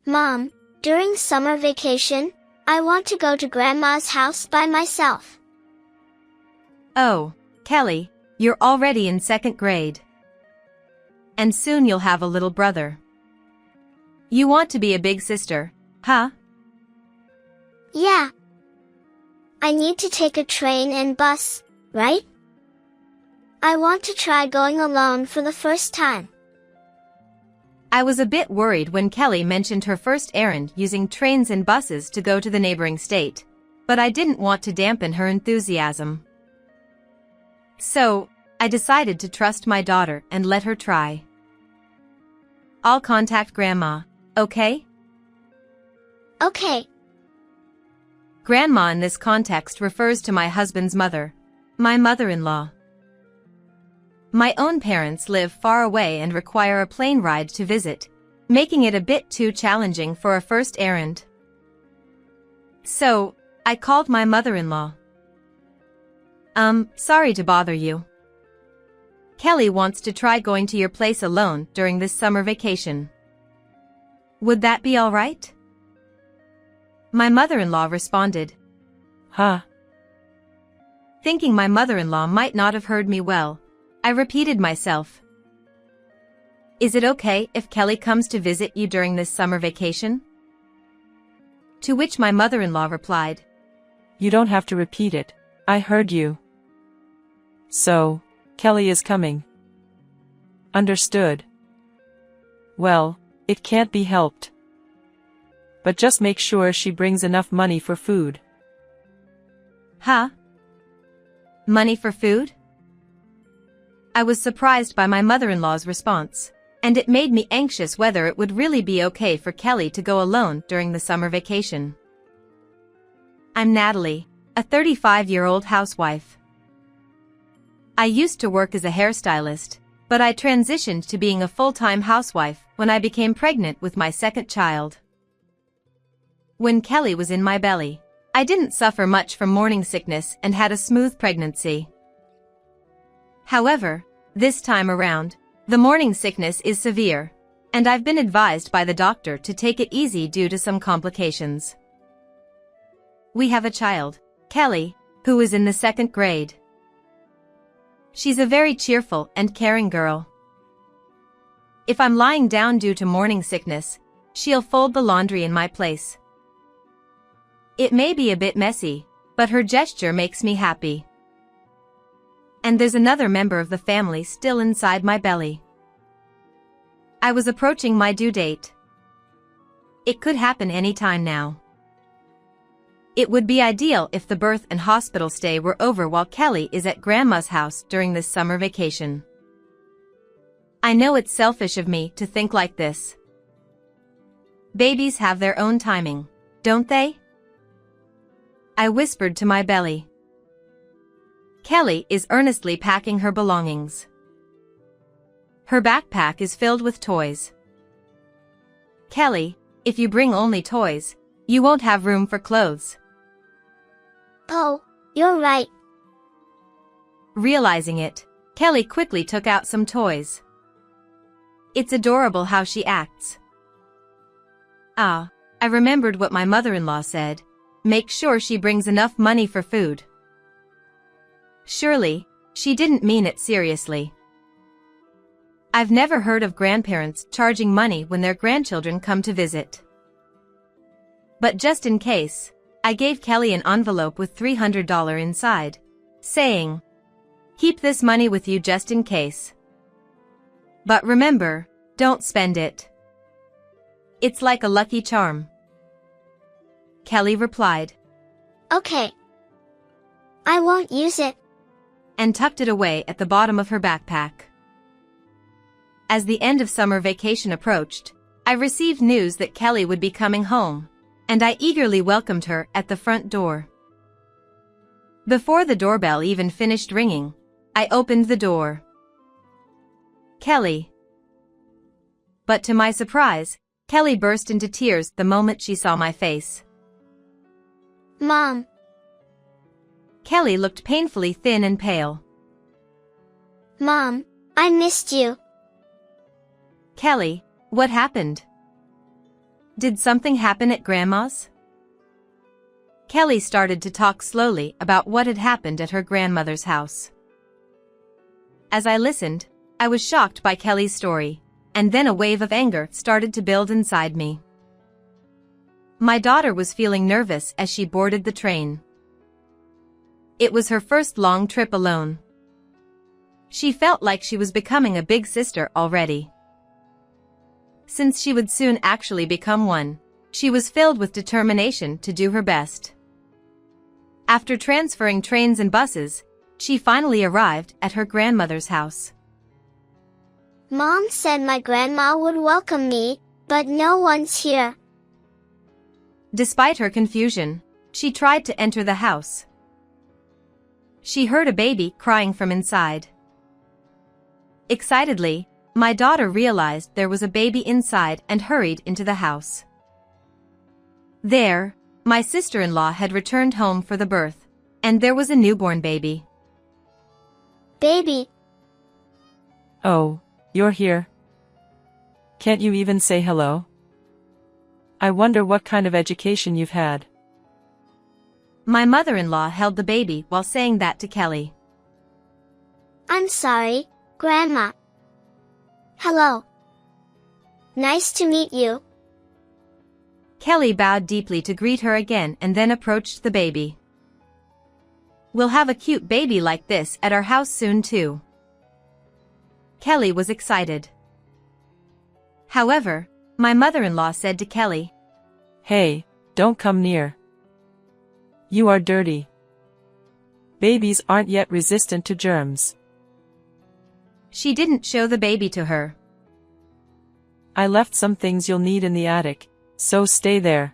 Mom, during summer vacation, I want to go to Grandma's house by myself. Oh, Kelly, you're already in 2nd grade. And soon you'll have a little brother. You want to be a big sister, huh? Yeah. I need to take a train and bus, right? I want to try going alone for the first time. I was a bit worried when Kelly mentioned her first errand using trains and buses to go to the neighboring state, but I didn't want to dampen her enthusiasm. So, I decided to trust my daughter and let her try. I'll contact Grandma, okay? Okay. Grandma in this context refers to my husband's mother, my mother-in-law. My own parents live far away and require a plane ride to visit, making it a bit too challenging for a first errand. So, I called my mother-in-law. Sorry to bother you. Kelly wants to try going to your place alone during this summer vacation. Would that be all right? My mother-in-law responded. Huh? Thinking my mother-in-law might not have heard me well, I repeated myself. Is it okay if Kelly comes to visit you during this summer vacation? To which my mother-in-law replied. You don't have to repeat it. I heard you. So, Kelly is coming. Understood. Well, it can't be helped. But just make sure she brings enough money for food. Huh? Money for food? I was surprised by my mother-in-law's response, and it made me anxious whether it would really be okay for Kelly to go alone during the summer vacation. I'm Natalie, a 35-year-old housewife. I used to work as a hairstylist, but I transitioned to being a full-time housewife when I became pregnant with my 2nd child. When Kelly was in my belly, I didn't suffer much from morning sickness and had a smooth pregnancy. However, this time around, the morning sickness is severe, and I've been advised by the doctor to take it easy due to some complications. We have a child, Kelly, who is in the 2nd grade. She's a very cheerful and caring girl. If I'm lying down due to morning sickness, she'll fold the laundry in my place. It may be a bit messy, but her gesture makes me happy. And there's another member of the family still inside my belly. I was approaching my due date. It could happen any time now. It would be ideal if the birth and hospital stay were over while Kelly is at Grandma's house during this summer vacation. I know it's selfish of me to think like this. Babies have their own timing, don't they? I whispered to my belly. Kelly is earnestly packing her belongings. Her backpack is filled with toys. Kelly, if you bring only toys, you won't have room for clothes. Oh, you're right. Realizing it, Kelly quickly took out some toys. It's adorable how she acts. Ah, I remembered what my mother-in-law said. Make sure she brings enough money for food. Surely, she didn't mean it seriously. I've never heard of grandparents charging money when their grandchildren come to visit. But just in case, I gave Kelly an envelope with $300 inside, saying, "Keep this money with you just in case. But remember, don't spend it. It's like a lucky charm." Kelly replied, Okay. I won't use it. And tucked it away at the bottom of her backpack. As the end of summer vacation approached, I received news that Kelly would be coming home, and I eagerly welcomed her at the front door. Before the doorbell even finished ringing, I opened the door. Kelly. But to my surprise, Kelly burst into tears the moment she saw my face. Mom. Kelly looked painfully thin and pale. Mom, I missed you. Kelly, what happened? Did something happen at Grandma's? Kelly started to talk slowly about what had happened at her grandmother's house. As I listened, I was shocked by Kelly's story, and then a wave of anger started to build inside me. My daughter was feeling nervous as she boarded the train. It was her first long trip alone. She felt like she was becoming a big sister already. Since she would soon actually become one, she was filled with determination to do her best. After transferring trains and buses, she finally arrived at her grandmother's house. Mom said my grandma would welcome me, but no one's here. Despite her confusion, she tried to enter the house. She heard a baby crying from inside. Excitedly, my daughter realized there was a baby inside and hurried into the house. There, my sister-in-law had returned home for the birth, and there was a newborn baby. Baby. Oh, you're here. Can't you even say hello? I wonder what kind of education you've had. My mother-in-law held the baby while saying that to Kelly. I'm sorry, Grandma. Hello. Nice to meet you. Kelly bowed deeply to greet her again and then approached the baby. We'll have a cute baby like this at our house soon too. Kelly was excited. However, my mother-in-law said to Kelly, Hey, don't come near. You are dirty. Babies aren't yet resistant to germs. She didn't show the baby to her. I left some things you'll need in the attic, so stay there.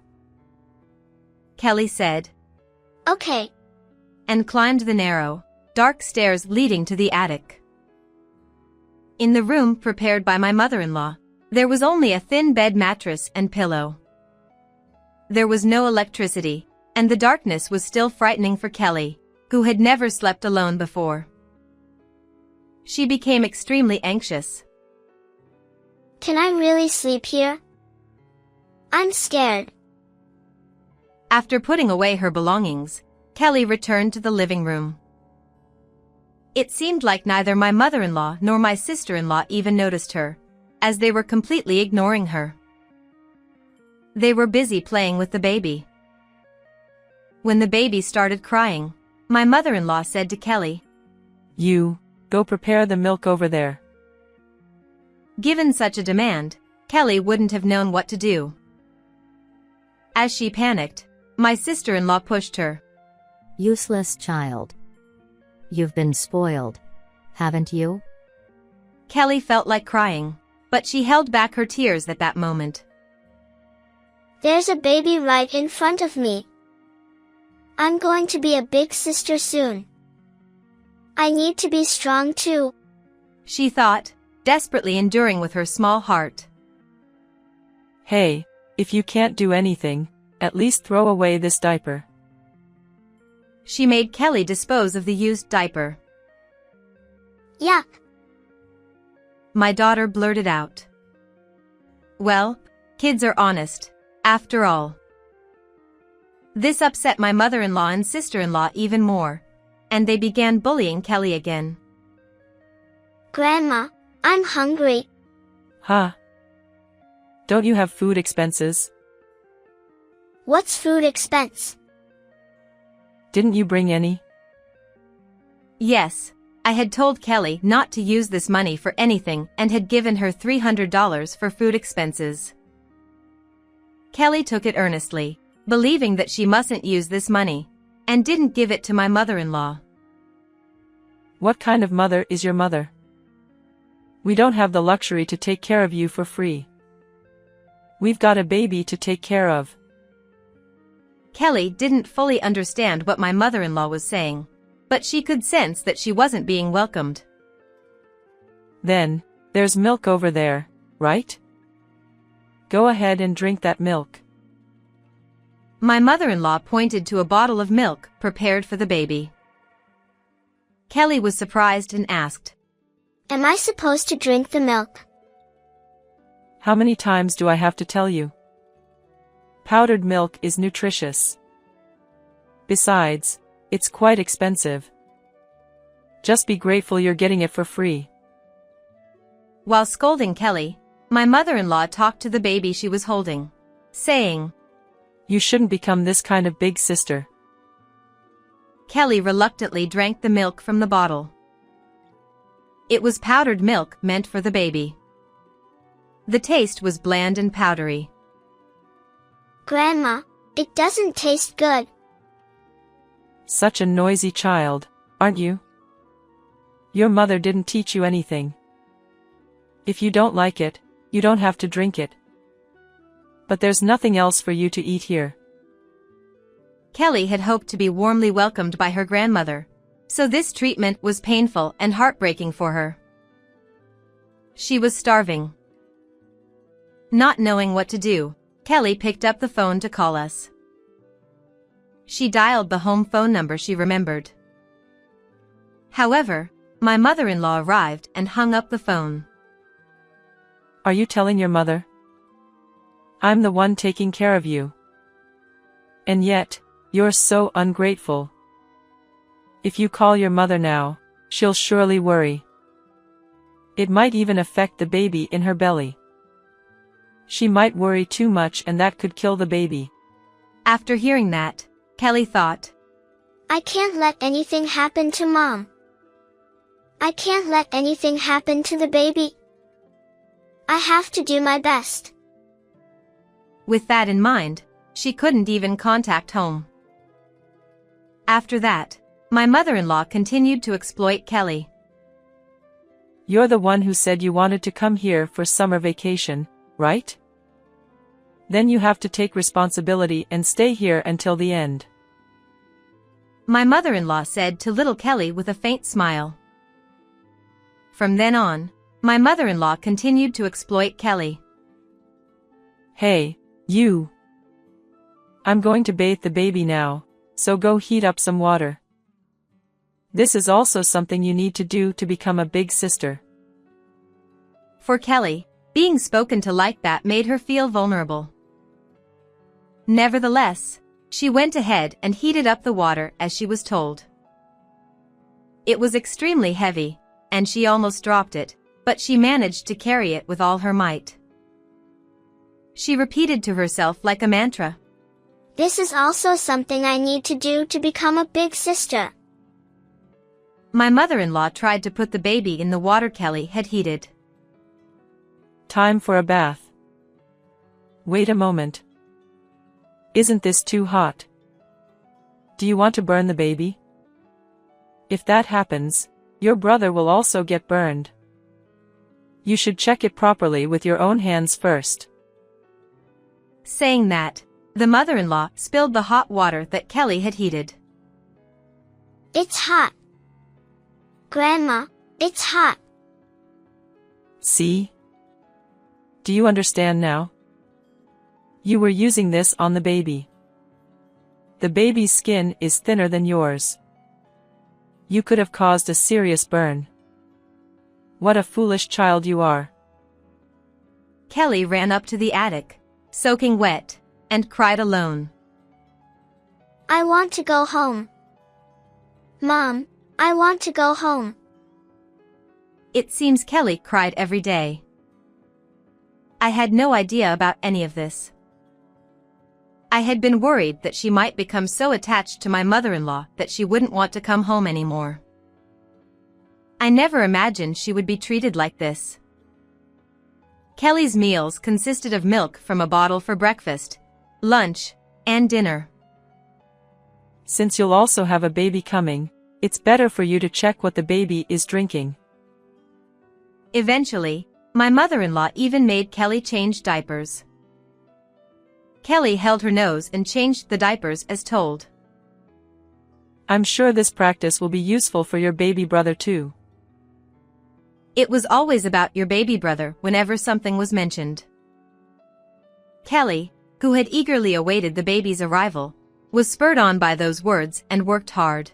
Kelly said. Okay. And climbed the narrow, dark stairs leading to the attic. In the room prepared by my mother-in-law, there was only a thin bed mattress and pillow. There was no electricity, and the darkness was still frightening for Kelly, who had never slept alone before. She became extremely anxious. Can I really sleep here? I'm scared. After putting away her belongings, Kelly returned to the living room. It seemed like neither my mother-in-law nor my sister-in-law even noticed her, as they were completely ignoring her. They were busy playing with the baby. When the baby started crying, my mother-in-law said to Kelly, You, go prepare the milk over there. Given such a demand, Kelly wouldn't have known what to do. As she panicked, my sister-in-law pushed her. Useless child. You've been spoiled, haven't you? Kelly felt like crying, but she held back her tears at that moment. There's a baby right in front of me. I'm going to be a big sister soon. I need to be strong too, she thought, desperately enduring with her small heart. Hey, if you can't do anything, at least throw away this diaper. She made Kelly dispose of the used diaper. Yuck. My daughter blurted out. Well, kids are honest, after all. This upset my mother-in-law and sister-in-law even more, and they began bullying Kelly again. Grandma, I'm hungry. Huh? Don't you have food expenses? What's food expense? Didn't you bring any? Yes, I had told Kelly not to use this money for anything and had given her $300 for food expenses. Kelly took it earnestly, believing that she mustn't use this money, and didn't give it to my mother-in-law. What kind of mother is your mother? We don't have the luxury to take care of you for free. We've got a baby to take care of. Kelly didn't fully understand what my mother-in-law was saying, but she could sense that she wasn't being welcomed. Then, there's milk over there, right? Go ahead and drink that milk. My mother-in-law pointed to a bottle of milk prepared for the baby. Kelly was surprised and asked, Am I supposed to drink the milk? How many times do I have to tell you? Powdered milk is nutritious. Besides, it's quite expensive. Just be grateful you're getting it for free. While scolding Kelly, my mother-in-law talked to the baby she was holding, saying, You shouldn't become this kind of big sister. Kelly reluctantly drank the milk from the bottle. It was powdered milk meant for the baby. The taste was bland and powdery. Grandma, it doesn't taste good. Such a noisy child, aren't you? Your mother didn't teach you anything. If you don't like it, you don't have to drink it. But there's nothing else for you to eat here. Kelly had hoped to be warmly welcomed by her grandmother, so this treatment was painful and heartbreaking for her. She was starving. Not knowing what to do, Kelly picked up the phone to call us. She dialed the home phone number she remembered. However, my mother-in-law arrived and hung up the phone. Are you telling your mother? I'm the one taking care of you. And yet, you're so ungrateful. If you call your mother now, she'll surely worry. It might even affect the baby in her belly. She might worry too much and that could kill the baby. After hearing that, Kelly thought, I can't let anything happen to Mom. I can't let anything happen to the baby. I have to do my best. With that in mind, she couldn't even contact home. After that, my mother-in-law continued to exploit Kelly. You're the one who said you wanted to come here for summer vacation, right? Then you have to take responsibility and stay here until the end. My mother-in-law said to little Kelly with a faint smile. From then on, my mother-in-law continued to exploit Kelly. Hey, you. I'm going to bathe the baby now, so go heat up some water. This is also something you need to do to become a big sister. For Kelly, being spoken to like that made her feel vulnerable. Nevertheless, she went ahead and heated up the water as she was told. It was extremely heavy, and she almost dropped it, but she managed to carry it with all her might. She repeated to herself like a mantra. This is also something I need to do to become a big sister. My mother-in-law tried to put the baby in the water Kelly had heated. Time for a bath. Wait a moment. Isn't this too hot? Do you want to burn the baby? If that happens, your brother will also get burned. You should check it properly with your own hands first. Saying that, the mother-in-law spilled the hot water that Kelly had heated. It's hot. Grandma, it's hot. See? Do you understand now? You were using this on the baby. The baby's skin is thinner than yours. You could have caused a serious burn. What a foolish child you are. Kelly ran up to the attic, soaking wet, and cried alone. I want to go home. Mom, I want to go home. It seems Kelly cried every day. I had no idea about any of this. I had been worried that she might become so attached to my mother-in-law that she wouldn't want to come home anymore. I never imagined she would be treated like this. Kelly's meals consisted of milk from a bottle for breakfast, lunch, and dinner. Since you'll also have a baby coming, it's better for you to check what the baby is drinking. Eventually, my mother-in-law even made Kelly change diapers. Kelly held her nose and changed the diapers as told. I'm sure this practice will be useful for your baby brother too. It was always about your baby brother whenever something was mentioned. Kelly, who had eagerly awaited the baby's arrival, was spurred on by those words and worked hard.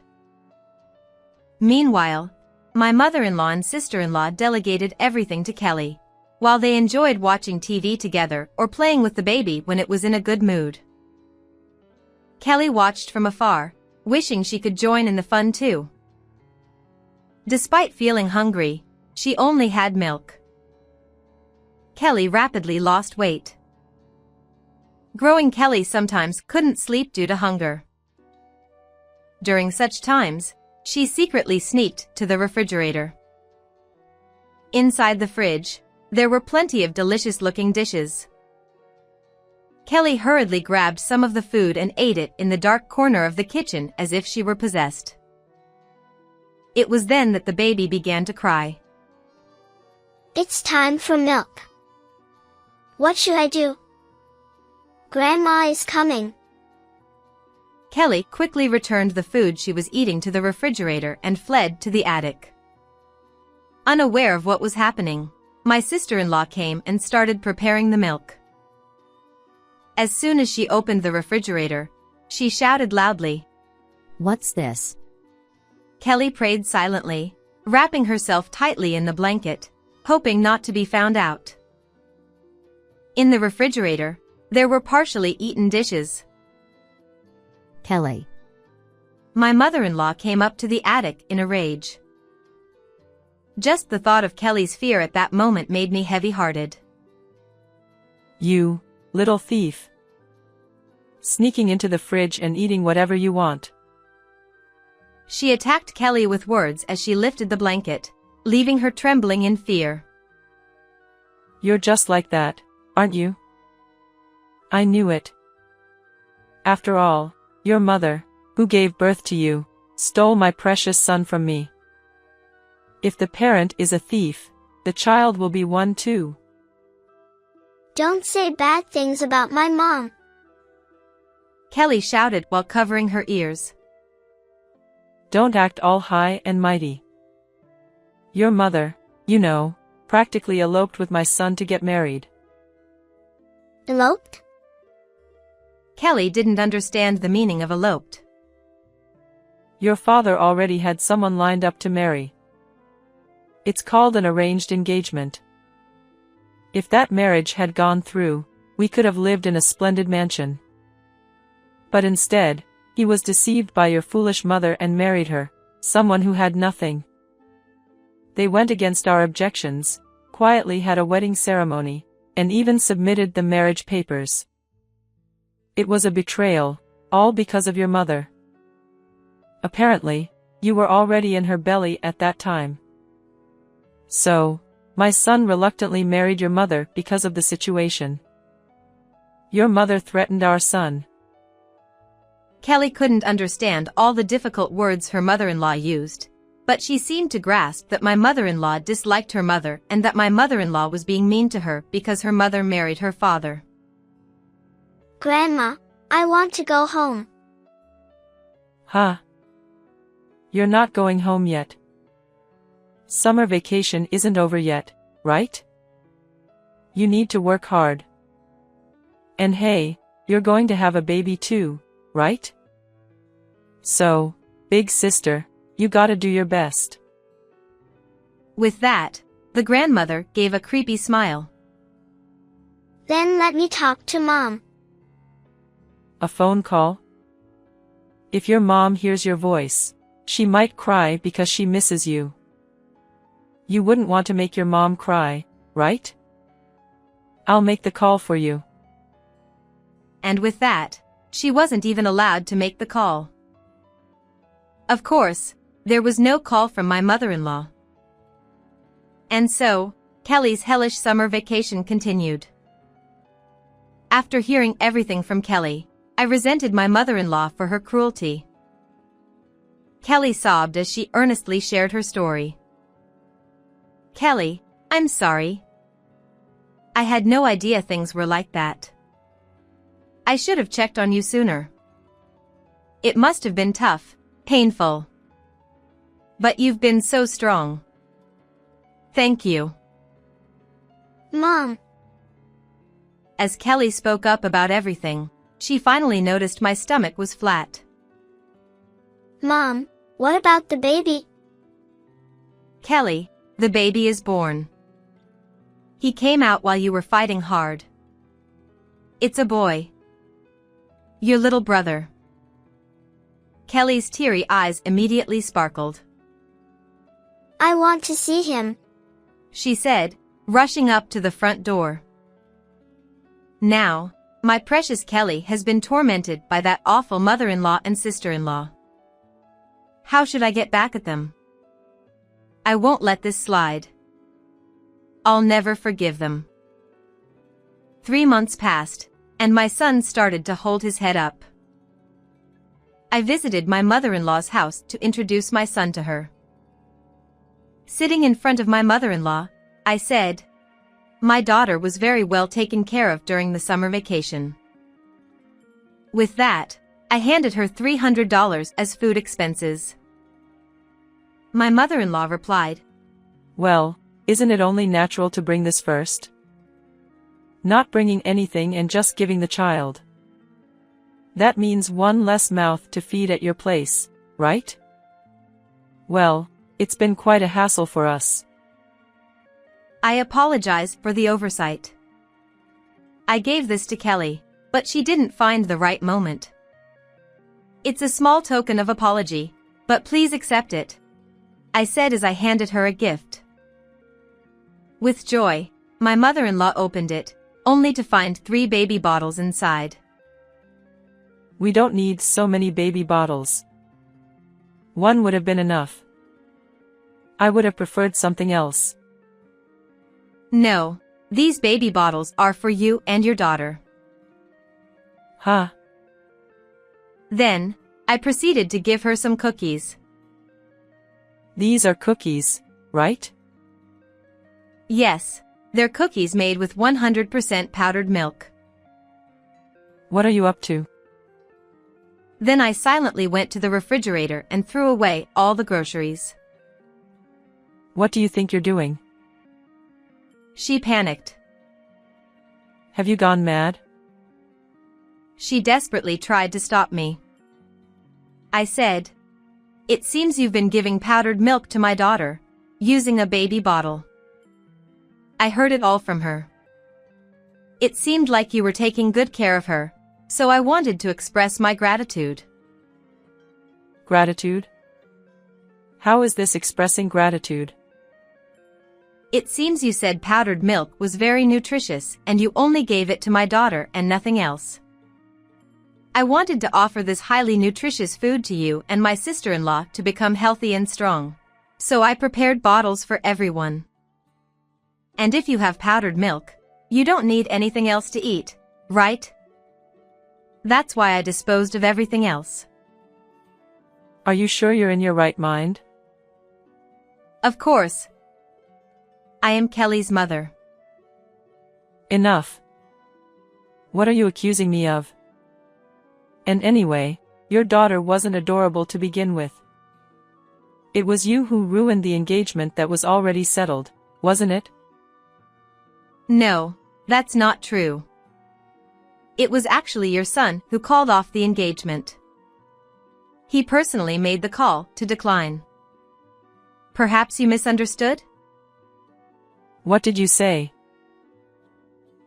Meanwhile, my mother-in-law and sister-in-law delegated everything to Kelly. while they enjoyed watching TV together or playing with the baby when it was in a good mood. Kelly watched from afar, wishing she could join in the fun too. Despite feeling hungry, she only had milk. Kelly rapidly lost weight. Growing Kelly sometimes couldn't sleep due to hunger. During such times, she secretly sneaked to the refrigerator. Inside the fridge, there were plenty of delicious-looking dishes. Kelly hurriedly grabbed some of the food and ate it in the dark corner of the kitchen as if she were possessed. It was then that the baby began to cry. It's time for milk. What should I do? Grandma is coming. Kelly quickly returned the food she was eating to the refrigerator and fled to the attic. Unaware of what was happening, my sister-in-law came and started preparing the milk. As soon as she opened the refrigerator, she shouted loudly, What's this? Kelly prayed silently, wrapping herself tightly in the blanket, hoping not to be found out. In the refrigerator, there were partially eaten dishes. Kelly. My mother-in-law came up to the attic in a rage. Just the thought of Kelly's fear at that moment made me heavy-hearted. You little thief. Sneaking into the fridge and eating whatever you want. She attacked Kelly with words as she lifted the blanket, leaving her trembling in fear. You're just like that, aren't you? I knew it. After all, your mother, who gave birth to you, stole my precious son from me. If the parent is a thief, the child will be one too. Don't say bad things about my mom. Kelly shouted while covering her ears. Don't act all high and mighty. Your mother, you know, practically eloped with my son to get married. Eloped? Kelly didn't understand the meaning of eloped. Your father already had someone lined up to marry. It's called an arranged engagement. If that marriage had gone through, we could have lived in a splendid mansion. But instead, he was deceived by your foolish mother and married her, someone who had nothing. They went against our objections, quietly had a wedding ceremony, and even submitted the marriage papers. It was a betrayal, all because of your mother. Apparently, you were already in her belly at that time. So, my son reluctantly married your mother because of the situation. Your mother threatened our son. Kelly couldn't understand all the difficult words her mother-in-law used, but she seemed to grasp that my mother-in-law disliked her mother and that my mother-in-law was being mean to her because her mother married her father. Grandma, I want to go home. Huh? You're not going home yet. Summer vacation isn't over yet, right? You need to work hard. And hey, you're going to have a baby too, right? So, big sister, you gotta do your best. With that, the grandmother gave a creepy smile. Then let me talk to Mom. A phone call? If your mom hears your voice, she might cry because she misses you. You wouldn't want to make your mom cry, right? I'll make the call for you. And with that, she wasn't even allowed to make the call. Of course, there was no call from my mother-in-law. And so, Kelly's hellish summer vacation continued. After hearing everything from Kelly, I resented my mother-in-law for her cruelty. Kelly sobbed as she earnestly shared her story. Kelly, I'm sorry. I had no idea things were like that. I should have checked on you sooner. It must have been tough, painful. But you've been so strong. Thank you. Mom. As Kelly spoke up about everything, she finally noticed my stomach was flat. Mom, what about the baby? Kelly, the baby is born. He came out while you were fighting hard. It's a boy. Your little brother. Kelly's teary eyes immediately sparkled. I want to see him, She said, rushing up to the front door. Now, my precious Kelly has been tormented by that awful mother-in-law and sister-in-law. How should I get back at them? I won't let this slide. I'll never forgive them. 3 months passed, and my son started to hold his head up. I visited my mother-in-law's house to introduce my son to her. Sitting in front of my mother-in-law, I said, "My daughter was very well taken care of during the summer vacation." With that, I handed her $300 as food expenses. My mother-in-law replied, Well, isn't it only natural to bring this first? Not bringing anything and just giving the child. That means one less mouth to feed at your place, right? Well, it's been quite a hassle for us. I apologize for the oversight. I gave this to Kelly, but she didn't find the right moment. It's a small token of apology, but please accept it, I said as I handed her a gift. With joy, my mother-in-law opened it, only to find 3 baby bottles inside. We don't need so many baby bottles. One would have been enough. I would have preferred something else. No, these baby bottles are for you and your daughter. Huh? Then, I proceeded to give her some cookies. These are cookies, right? Yes, they're cookies made with 100% powdered milk. What are you up to? Then I silently went to the refrigerator and threw away all the groceries. What do you think you're doing? She panicked. Have you gone mad? She desperately tried to stop me. I said, "It seems you've been giving powdered milk to my daughter, using a baby bottle." I heard it all from her. It seemed like you were taking good care of her, so I wanted to express my gratitude. Gratitude? How is this expressing gratitude? It seems you said powdered milk was very nutritious and you only gave it to my daughter and nothing else. I wanted to offer this highly nutritious food to you and my sister-in-law to become healthy and strong. So I prepared bottles for everyone. And if you have powdered milk, you don't need anything else to eat, right? That's why I disposed of everything else. Are you sure you're in your right mind? Of course. I am Kelly's mother. Enough. What are you accusing me of? And anyway, your daughter wasn't adorable to begin with. It was you who ruined the engagement that was already settled, wasn't it? No, that's not true. It was actually your son who called off the engagement. He personally made the call to decline. Perhaps you misunderstood? What did you say?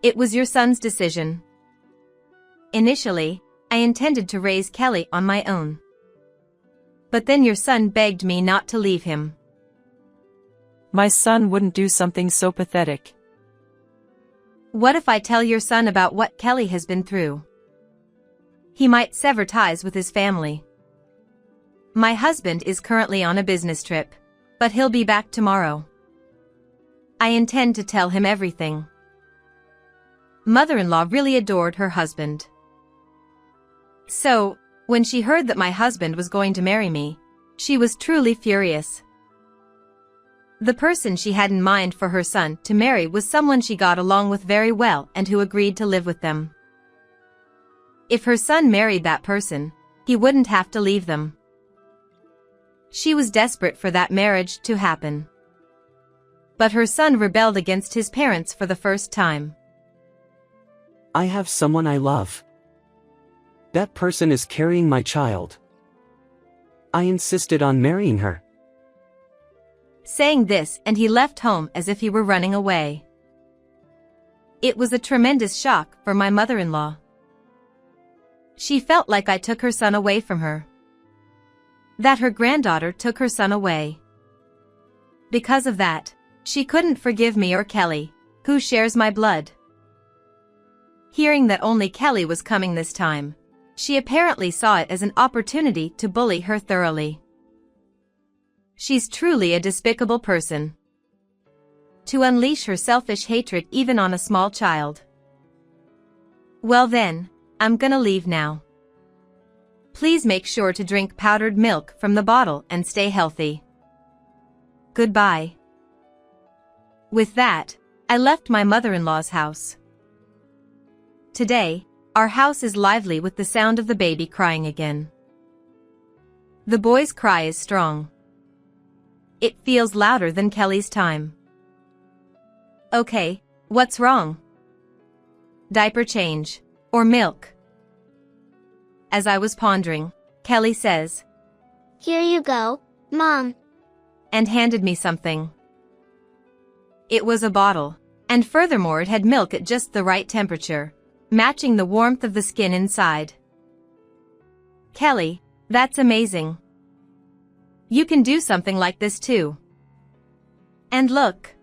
It was your son's decision. Initially, I intended to raise Kelly on my own. But then your son begged me not to leave him. My son wouldn't do something so pathetic. What if I tell your son about what Kelly has been through? He might sever ties with his family. My husband is currently on a business trip, but he'll be back tomorrow. I intend to tell him everything. Mother-in-law really adored her husband. So, when she heard that my husband was going to marry me, she was truly furious. The person she had in mind for her son to marry was someone she got along with very well and who agreed to live with them. If her son married that person, he wouldn't have to leave them. She was desperate for that marriage to happen. But her son rebelled against his parents for the first time. I have someone I love. That person is carrying my child. I insisted on marrying her. Saying this and he left home as if he were running away. It was a tremendous shock for my mother-in-law. She felt like I took her son away from her. That her granddaughter took her son away. Because of that, she couldn't forgive me or Kelly, who shares my blood. Hearing that only Kelly was coming this time, she apparently saw it as an opportunity to bully her thoroughly. She's truly a despicable person. To unleash her selfish hatred even on a small child. Well then, I'm gonna leave now. Please make sure to drink powdered milk from the bottle and stay healthy. Goodbye. With that, I left my mother-in-law's house. Today, our house is lively with the sound of the baby crying again. The boy's cry is strong. It feels louder than Kelly's time. Okay, what's wrong? Diaper change, or milk? As I was pondering, Kelly says, "Here you go, Mom," and handed me something. It was a bottle, and furthermore it had milk at just the right temperature, matching the warmth of the skin inside. Kelly, that's amazing. You can do something like this too. And look.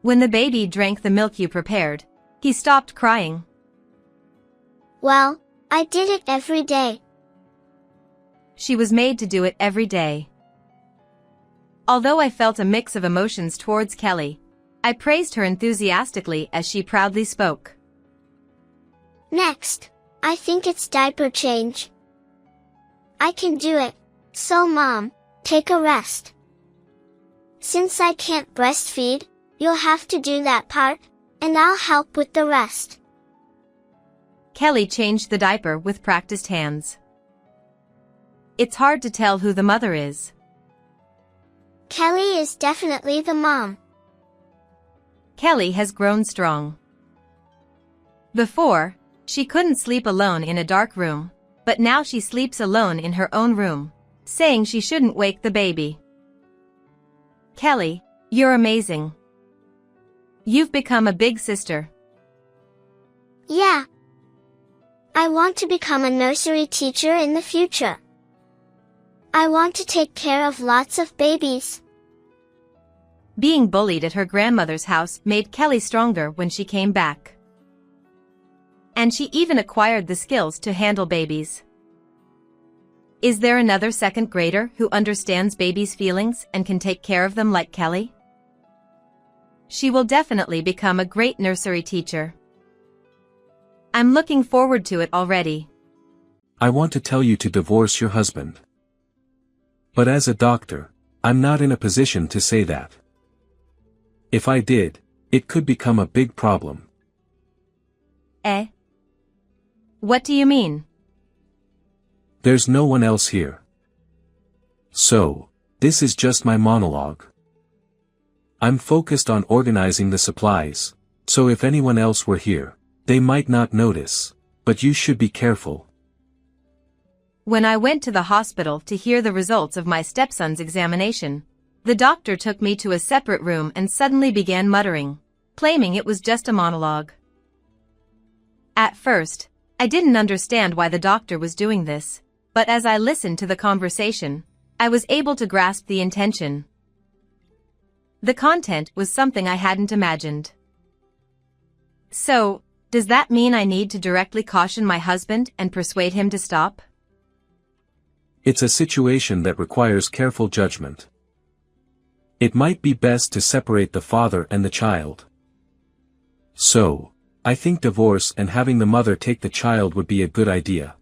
When the baby drank the milk you prepared, he stopped crying. "Well, I did it every day." She was made to do it every day. Although I felt a mix of emotions towards Kelly, I praised her enthusiastically as she proudly spoke. "Next, I think it's diaper change. I can do it, so Mom, take a rest. Since I can't breastfeed, you'll have to do that part, and I'll help with the rest." Kelly changed the diaper with practiced hands. It's hard to tell who the mother is. Kelly is definitely the mom. Kelly has grown strong. Before, she couldn't sleep alone in a dark room, but now she sleeps alone in her own room, saying she shouldn't wake the baby. Kelly, you're amazing. You've become a big sister. Yeah. I want to become a nursery teacher in the future. I want to take care of lots of babies. Being bullied at her grandmother's house made Kelly stronger when she came back. And she even acquired the skills to handle babies. Is there another second grader who understands babies' feelings and can take care of them like Kelly? She will definitely become a great nursery teacher. I'm looking forward to it already. I want to tell you to divorce your husband. But as a doctor, I'm not in a position to say that. If I did, it could become a big problem. Eh? What do you mean? There's no one else here. So, this is just my monologue. I'm focused on organizing the supplies, so if anyone else were here, they might not notice, but you should be careful. When I went to the hospital to hear the results of my stepson's examination, the doctor took me to a separate room and suddenly began muttering, claiming it was just a monologue. At first, I didn't understand why the doctor was doing this, but as I listened to the conversation, I was able to grasp the intention. The content was something I hadn't imagined. So, does that mean I need to directly caution my husband and persuade him to stop? It's a situation that requires careful judgment. It might be best to separate the father and the child. So, I think divorce and having the mother take the child would be a good idea.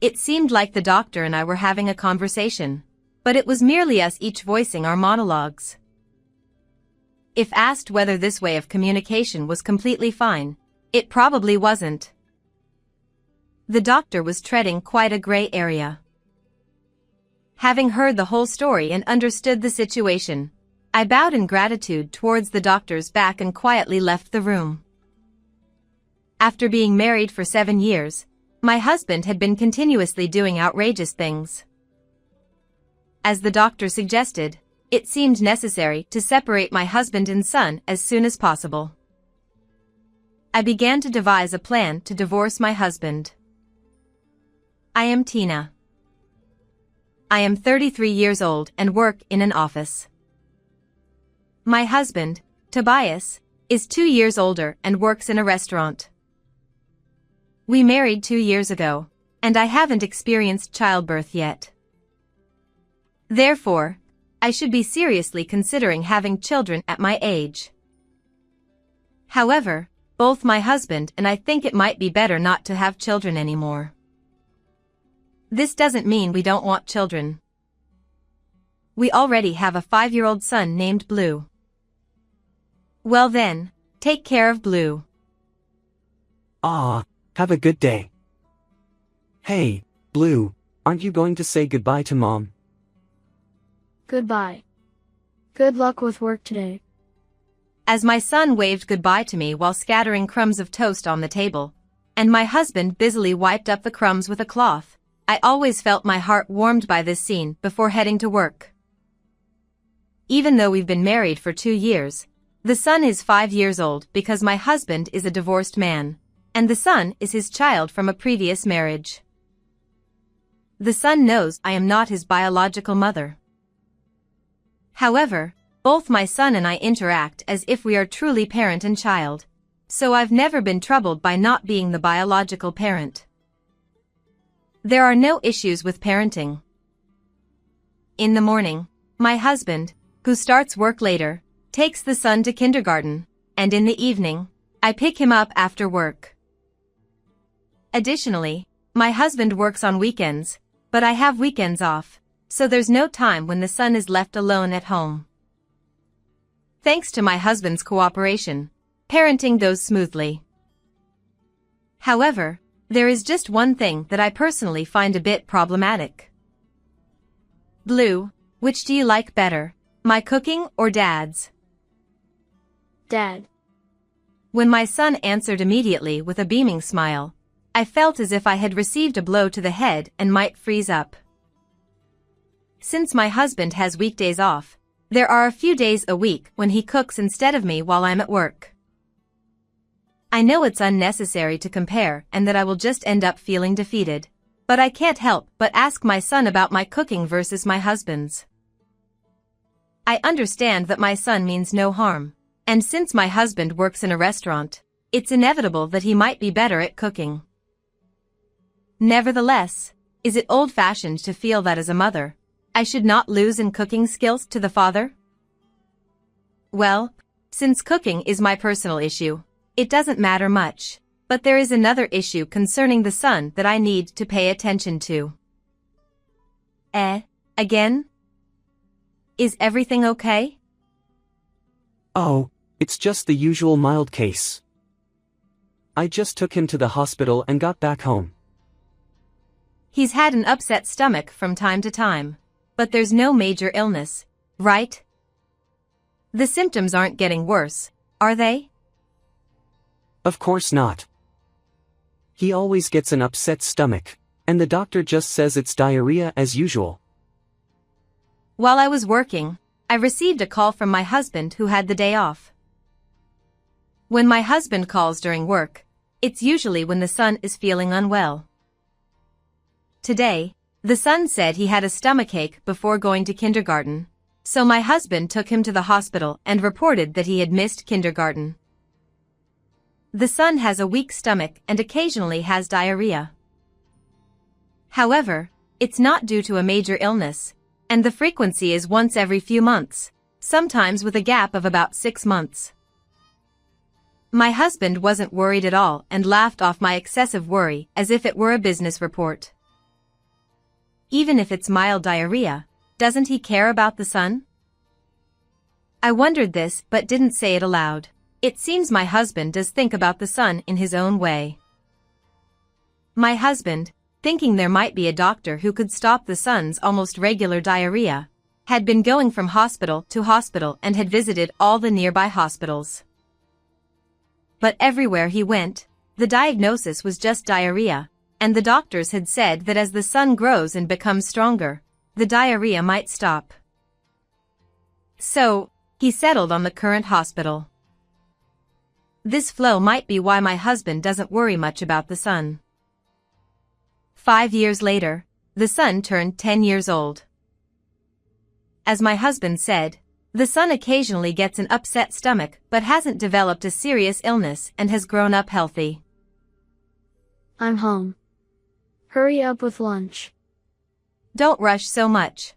It seemed like the doctor and I were having a conversation, but it was merely us each voicing our monologues. If asked whether this way of communication was completely fine, it probably wasn't. The doctor was treading quite a gray area. Having heard the whole story and understood the situation, I bowed in gratitude towards the doctor's back and quietly left the room. After being married for 7 years, my husband had been continuously doing outrageous things. As the doctor suggested, it seemed necessary to separate my husband and son as soon as possible. I began to devise a plan to divorce my husband. I am Tina. I am 33 years old and work in an office. My husband, Tobias, is 2 years older and works in a restaurant. We married 2 years ago, and I haven't experienced childbirth yet. Therefore, I should be seriously considering having children at my age. However, both my husband and I think it might be better not to have children anymore. This doesn't mean we don't want children. We already have a 5-year-old son named Blue. Well then, take care of Blue. Ah, have a good day. Hey, Blue, aren't you going to say goodbye to Mom? Goodbye. Good luck with work today. As my son waved goodbye to me while scattering crumbs of toast on the table, and my husband busily wiped up the crumbs with a cloth, I always felt my heart warmed by this scene before heading to work. Even though we've been married for 2 years, the son is 5 years old because my husband is a divorced man, and the son is his child from a previous marriage. The son knows I am not his biological mother. However, both my son and I interact as if we are truly parent and child, so I've never been troubled by not being the biological parent. There are no issues with parenting. In the morning, my husband, who starts work later, takes the son to kindergarten, and in the evening, I pick him up after work. Additionally, my husband works on weekends, but I have weekends off, so there's no time when the son is left alone at home. Thanks to my husband's cooperation, parenting goes smoothly. However, there is just one thing that I personally find a bit problematic. Blue, which do you like better, my cooking or Dad's? Dad. When my son answered immediately with a beaming smile, I felt as if I had received a blow to the head and might freeze up. Since my husband has weekdays off, there are a few days a week when he cooks instead of me while I'm at work. I know it's unnecessary to compare and that I will just end up feeling defeated, but I can't help but ask my son about my cooking versus my husband's. I understand that my son means no harm, and since my husband works in a restaurant, it's inevitable that he might be better at cooking. Nevertheless, is it old-fashioned to feel that as a mother, I should not lose in cooking skills to the father? Well, since cooking is my personal issue, it doesn't matter much, but there is another issue concerning the son that I need to pay attention to. Again? Is everything okay? Oh, it's just the usual mild case. I just took him to the hospital and got back home. He's had an upset stomach from time to time, but there's no major illness, right? The symptoms aren't getting worse, are they? Of course not. He always gets an upset stomach, and the doctor just says it's diarrhea as usual. While I was working, I received a call from my husband who had the day off. When my husband calls during work, it's usually when the son is feeling unwell. Today, the son said he had a stomachache before going to kindergarten, so my husband took him to the hospital and reported that he had missed kindergarten. The son has a weak stomach and occasionally has diarrhea. However, it's not due to a major illness, and the frequency is once every few months, sometimes with a gap of about 6 months. My husband wasn't worried at all and laughed off my excessive worry as if it were a business report. Even if it's mild diarrhea, doesn't he care about the son? I wondered this but didn't say it aloud. It seems my husband does think about the son in his own way. My husband, thinking there might be a doctor who could stop the son's almost regular diarrhea, had been going from hospital to hospital and had visited all the nearby hospitals. But everywhere he went, the diagnosis was just diarrhea, and the doctors had said that as the son grows and becomes stronger, the diarrhea might stop. So, he settled on the current hospital. This flow might be why my husband doesn't worry much about the son. 5 years later, the son turned 10 years old. As my husband said, the son occasionally gets an upset stomach but hasn't developed a serious illness and has grown up healthy. I'm home. Hurry up with lunch. Don't rush so much.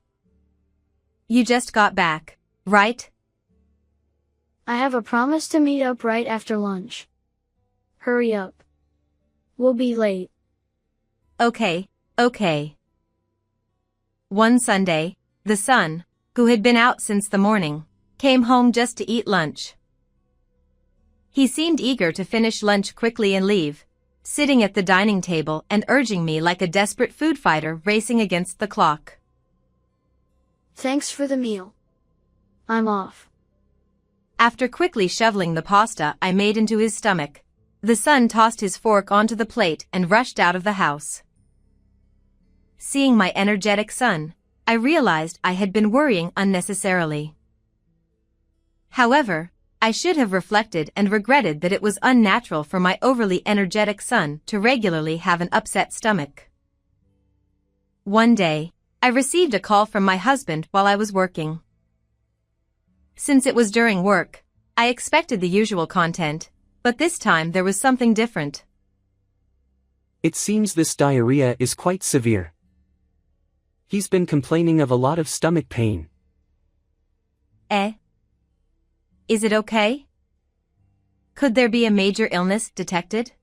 You just got back, right? I have a promise to meet up right after lunch. Hurry up. We'll be late. Okay. One Sunday, the son, who had been out since the morning, came home just to eat lunch. He seemed eager to finish lunch quickly and leave, sitting at the dining table and urging me like a desperate food fighter racing against the clock. Thanks for the meal. I'm off. After quickly shoveling the pasta I made into his stomach, the son tossed his fork onto the plate and rushed out of the house. Seeing my energetic son, I realized I had been worrying unnecessarily. However, I should have reflected and regretted that it was unnatural for my overly energetic son to regularly have an upset stomach. One day, I received a call from my husband while I was working. Since it was during work, I expected the usual content, but this time there was something different. It seems this diarrhea is quite severe. He's been complaining of a lot of stomach pain. Is it okay? Could there be a major illness detected?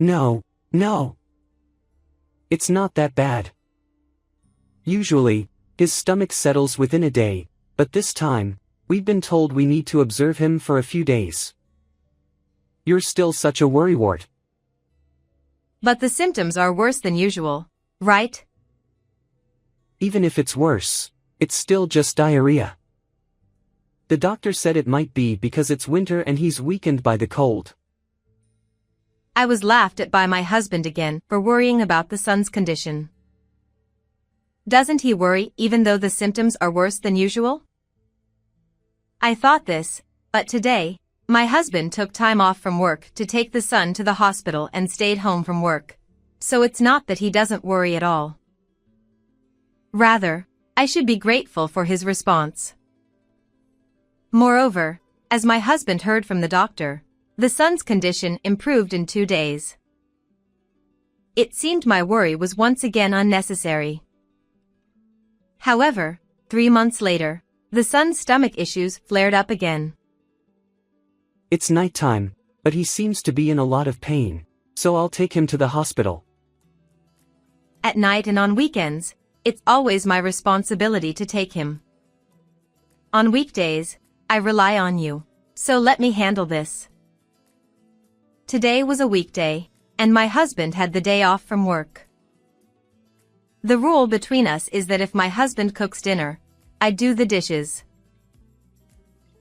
No. It's not that bad. Usually, his stomach settles within a day, but this time, we've been told we need to observe him for a few days. You're still such a worrywart. But the symptoms are worse than usual, right? Even if it's worse, it's still just diarrhea. The doctor said it might be because it's winter and he's weakened by the cold. I was laughed at by my husband again for worrying about the son's condition. Doesn't he worry even though the symptoms are worse than usual? I thought this, but today, my husband took time off from work to take the son to the hospital and stayed home from work. So it's not that he doesn't worry at all. Rather, I should be grateful for his response. Moreover, as my husband heard from the doctor, the son's condition improved in 2 days. It seemed my worry was once again unnecessary. However, 3 months later, the son's stomach issues flared up again. It's nighttime, but he seems to be in a lot of pain, so I'll take him to the hospital. At night and on weekends, it's always my responsibility to take him. On weekdays, I rely on you, so let me handle this. Today was a weekday, and my husband had the day off from work. The rule between us is that if my husband cooks dinner, I do the dishes.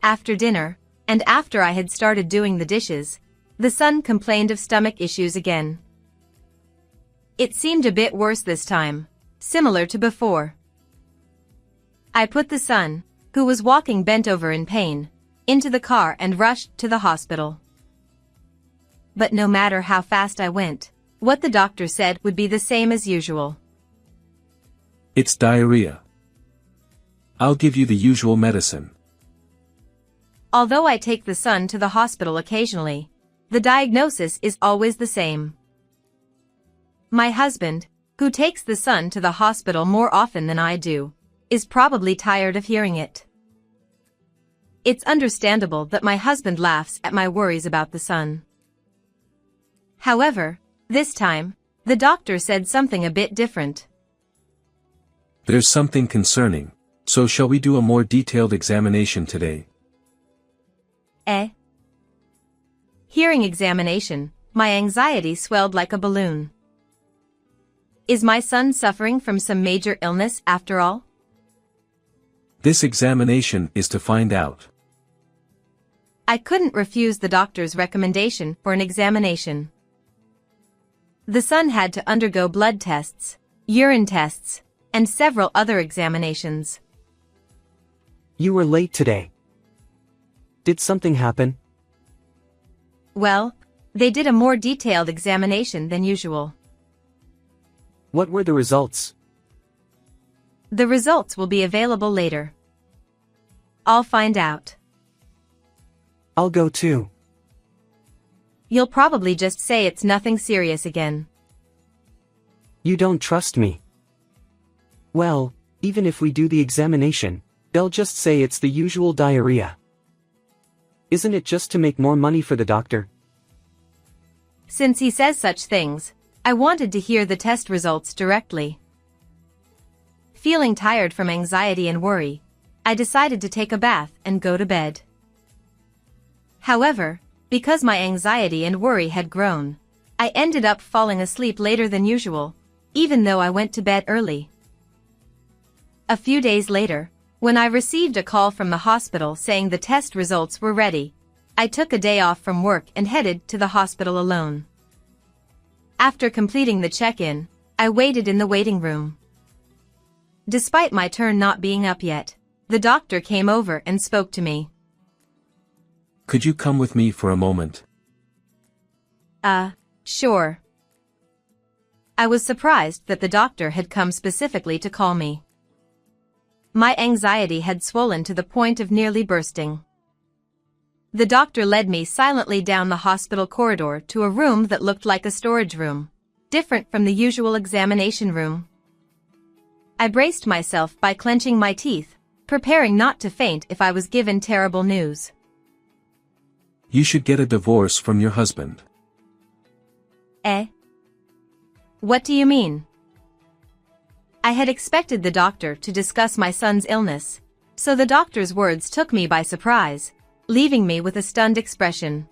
After dinner, and after I had started doing the dishes, the son complained of stomach issues again. It seemed a bit worse this time, similar to before. I put the son, who was walking bent over in pain, into the car and rushed to the hospital. But no matter how fast I went, what the doctor said would be the same as usual. It's diarrhea. I'll give you the usual medicine. Although I take the son to the hospital occasionally, the diagnosis is always the same. My husband, who takes the son to the hospital more often than I do, is probably tired of hearing it. It's understandable that my husband laughs at my worries about the son. However, this time, the doctor said something a bit different. There's something concerning, so shall we do a more detailed examination today? Hearing examination, my anxiety swelled like a balloon. Is my son suffering from some major illness after all? This examination is to find out. I couldn't refuse the doctor's recommendation for an examination. The son had to undergo blood tests, urine tests, and several other examinations. You were late today. Did something happen? Well, they did a more detailed examination than usual. What were the results? The results will be available later. I'll find out. I'll go too. You'll probably just say it's nothing serious again. You don't trust me. Well, even if we do the examination, they'll just say it's the usual diarrhea. Isn't it just to make more money for the doctor? Since he says such things, I wanted to hear the test results directly. Feeling tired from anxiety and worry, I decided to take a bath and go to bed. However, because my anxiety and worry had grown, I ended up falling asleep later than usual, even though I went to bed early. A few days later, when I received a call from the hospital saying the test results were ready, I took a day off from work and headed to the hospital alone. After completing the check-in, I waited in the waiting room. Despite my turn not being up yet, the doctor came over and spoke to me. Could you come with me for a moment? Sure. I was surprised that the doctor had come specifically to call me. My anxiety had swollen to the point of nearly bursting. The doctor led me silently down the hospital corridor to a room that looked like a storage room, different from the usual examination room. I braced myself by clenching my teeth, preparing not to faint if I was given terrible news. You should get a divorce from your husband. Eh? What do you mean? I had expected the doctor to discuss my son's illness, so the doctor's words took me by surprise, leaving me with a stunned expression.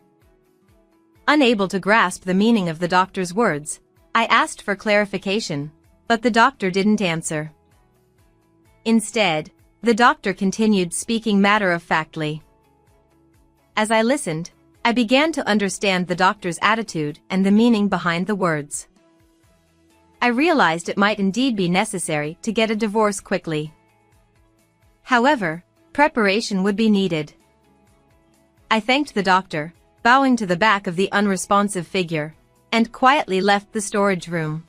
Unable to grasp the meaning of the doctor's words, I asked for clarification, but the doctor didn't answer. Instead, the doctor continued speaking matter-of-factly. As I listened, I began to understand the doctor's attitude and the meaning behind the words. I realized it might indeed be necessary to get a divorce quickly. However, preparation would be needed. I thanked the doctor, bowing to the back of the unresponsive figure, and quietly left the storage room.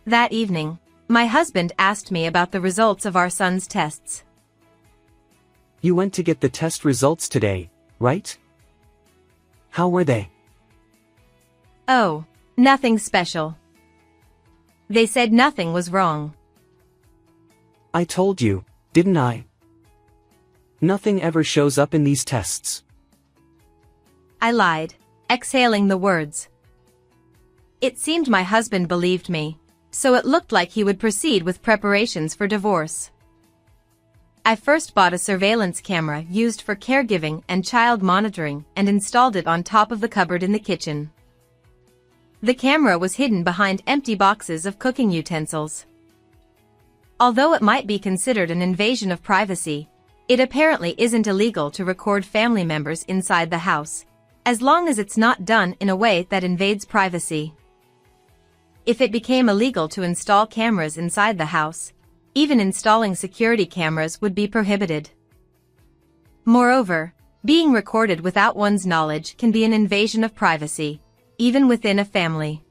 That evening, my husband asked me about the results of our son's tests. You went to get the test results today, right? How were they? Oh, nothing special. They said nothing was wrong. I told you, didn't I? Nothing ever shows up in these tests. I lied, exhaling the words. It seemed my husband believed me, so it looked like he would proceed with preparations for divorce. I first bought a surveillance camera used for caregiving and child monitoring and installed it on top of the cupboard in the kitchen. The camera was hidden behind empty boxes of cooking utensils. Although it might be considered an invasion of privacy, it apparently isn't illegal to record family members inside the house, as long as it's not done in a way that invades privacy. If it became illegal to install cameras inside the house, even installing security cameras would be prohibited. Moreover, being recorded without one's knowledge can be an invasion of privacy, even within a family.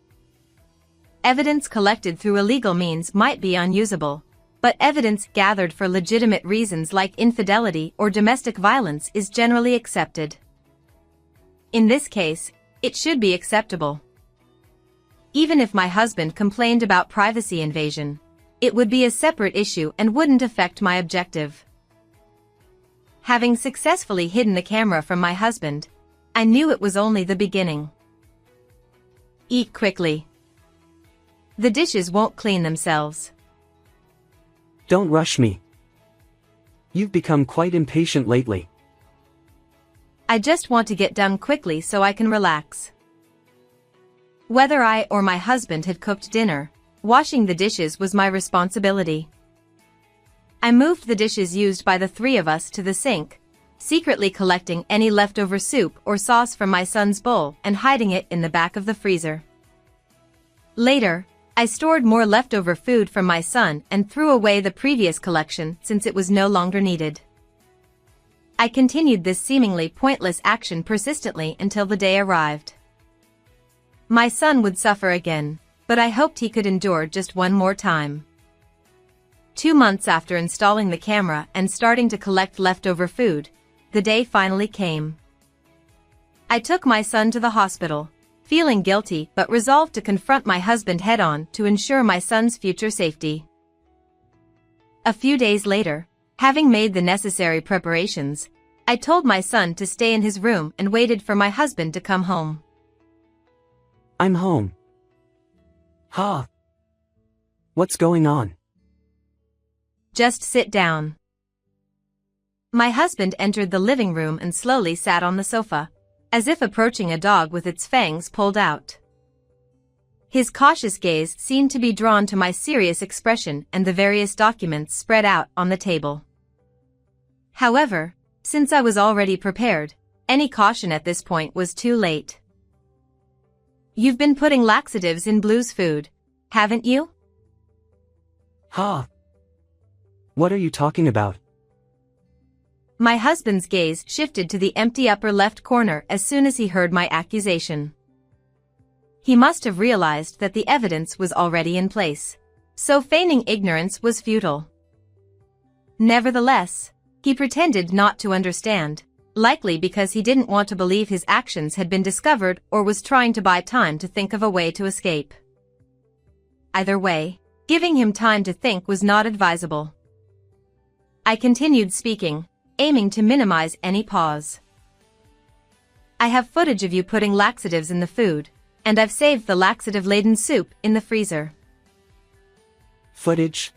Evidence collected through illegal means might be unusable, but evidence gathered for legitimate reasons like infidelity or domestic violence is generally accepted. In this case, it should be acceptable. Even if my husband complained about privacy invasion, it would be a separate issue and wouldn't affect my objective. Having successfully hidden the camera from my husband, I knew it was only the beginning. Eat quickly. The dishes won't clean themselves. Don't rush me. You've become quite impatient lately. I just want to get done quickly so I can relax. Whether I or my husband had cooked dinner, washing the dishes was my responsibility. I moved the dishes used by the three of us to the sink, secretly collecting any leftover soup or sauce from my son's bowl and hiding it in the back of the freezer. Later, I stored more leftover food from my son and threw away the previous collection since it was no longer needed. I continued this seemingly pointless action persistently until the day arrived. My son would suffer again, but I hoped he could endure just one more time. 2 months after installing the camera and starting to collect leftover food, the day finally came. I took my son to the hospital, feeling guilty but resolved to confront my husband head-on to ensure my son's future safety. A few days later, having made the necessary preparations, I told my son to stay in his room and waited for my husband to come home. I'm home. Ha! What's going on? Just sit down. My husband entered the living room and slowly sat on the sofa, as if approaching a dog with its fangs pulled out. His cautious gaze seemed to be drawn to my serious expression and the various documents spread out on the table. However, since I was already prepared, any caution at this point was too late. You've been putting laxatives in Blue's food, haven't you? Ha! What are you talking about? My husband's gaze shifted to the empty upper left corner as soon as he heard my accusation. He must have realized that the evidence was already in place, so feigning ignorance was futile. Nevertheless, he pretended not to understand, likely because he didn't want to believe his actions had been discovered or was trying to buy time to think of a way to escape. Either way, giving him time to think was not advisable. I continued speaking, aiming to minimize any pause. I have footage of you putting laxatives in the food, and I've saved the laxative-laden soup in the freezer. Footage?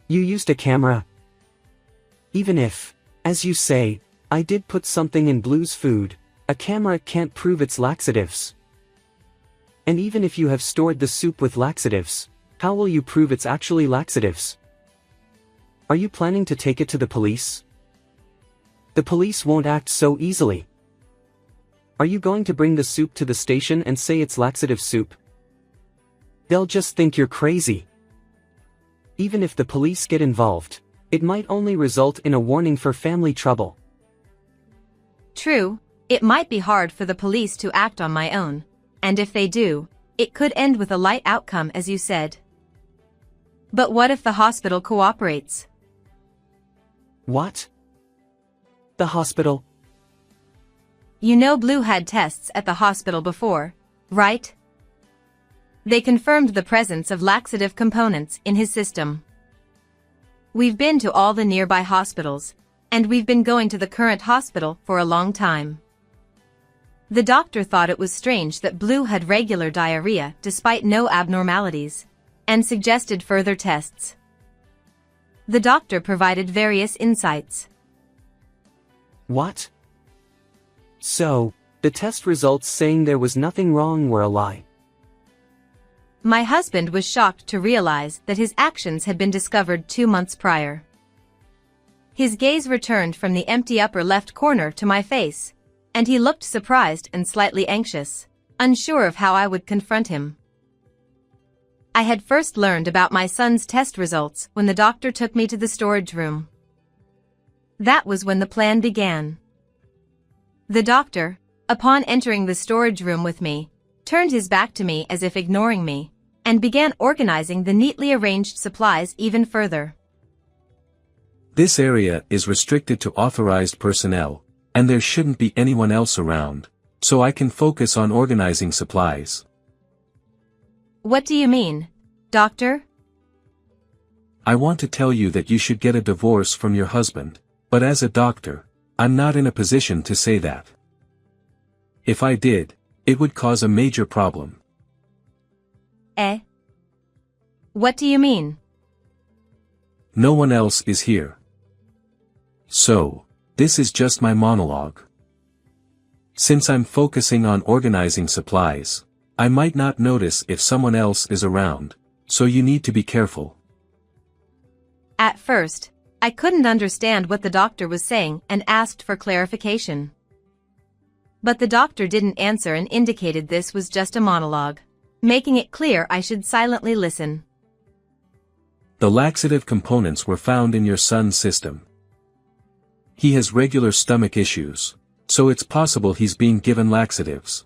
You used a camera? Even if, as you say, I did put something in Blue's food, a camera can't prove it's laxatives. And even if you have stored the soup with laxatives, how will you prove it's actually laxatives? Are you planning to take it to the police? The police won't act so easily. Are you going to bring the soup to the station and say it's laxative soup? They'll just think you're crazy. Even if the police get involved, it might only result in a warning for family trouble. True, it might be hard for the police to act on my own, and if they do, it could end with a light outcome as you said. But what if the hospital cooperates? What? The hospital? You know Blue had tests at the hospital before, right? They confirmed the presence of laxative components in his system. We've been to all the nearby hospitals, and we've been going to the current hospital for a long time. The doctor thought it was strange that Blue had regular diarrhea despite no abnormalities, and suggested further tests. The doctor provided various insights. What? So, the test results saying there was nothing wrong were a lie. My husband was shocked to realize that his actions had been discovered 2 months prior. His gaze returned from the empty upper left corner to my face, and he looked surprised and slightly anxious, unsure of how I would confront him. I had first learned about my son's test results when the doctor took me to the storage room. That was when the plan began. The doctor, upon entering the storage room with me, turned his back to me as if ignoring me, and began organizing the neatly arranged supplies even further. This area is restricted to authorized personnel, and there shouldn't be anyone else around, so I can focus on organizing supplies. What do you mean, doctor? I want to tell you that you should get a divorce from your husband, but as a doctor, I'm not in a position to say that. If I did, it would cause a major problem. Eh? What do you mean? No one else is here. So, this is just my monologue. Since I'm focusing on organizing supplies, I might not notice if someone else is around, so you need to be careful. At first, I couldn't understand what the doctor was saying and asked for clarification. But the doctor didn't answer and indicated this was just a monologue, making it clear I should silently listen. The laxative components were found in your son's system. He has regular stomach issues, so it's possible he's being given laxatives.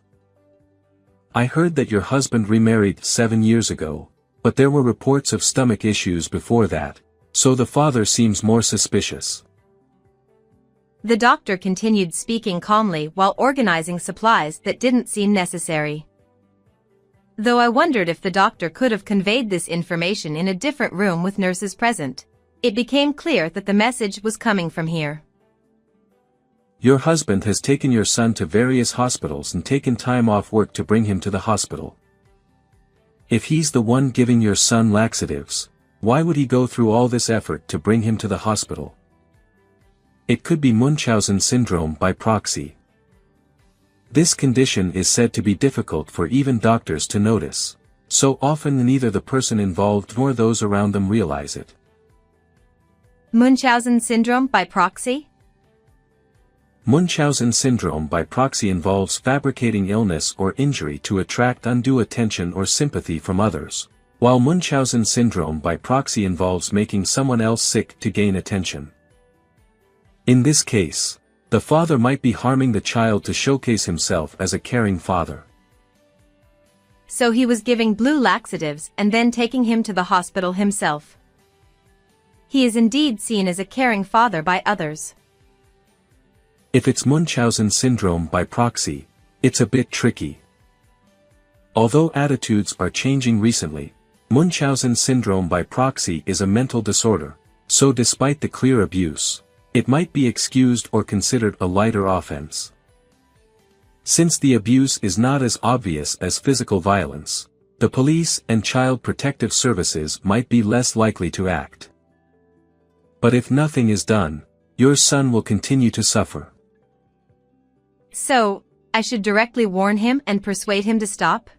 I heard that your husband remarried 7 years ago, but there were reports of stomach issues before that, so the father seems more suspicious. The doctor continued speaking calmly while organizing supplies that didn't seem necessary. Though I wondered if the doctor could have conveyed this information in a different room with nurses present, it became clear that the message was coming from here. Your husband has taken your son to various hospitals and taken time off work to bring him to the hospital. If he's the one giving your son laxatives, why would he go through all this effort to bring him to the hospital? It could be Munchausen syndrome by proxy. This condition is said to be difficult for even doctors to notice, so often neither the person involved nor those around them realize it. Munchausen syndrome by proxy? Munchausen syndrome by proxy involves fabricating illness or injury to attract undue attention or sympathy from others, while Munchausen syndrome by proxy involves making someone else sick to gain attention. In this case, the father might be harming the child to showcase himself as a caring father. So he was giving blue laxatives and then taking him to the hospital himself. He is indeed seen as a caring father by others. If it's Munchausen syndrome by proxy, it's a bit tricky. Although attitudes are changing recently, Munchausen syndrome by proxy is a mental disorder, so despite the clear abuse, it might be excused or considered a lighter offense. Since the abuse is not as obvious as physical violence, the police and child protective services might be less likely to act. But if nothing is done, your son will continue to suffer. So, I should directly warn him and persuade him to stop?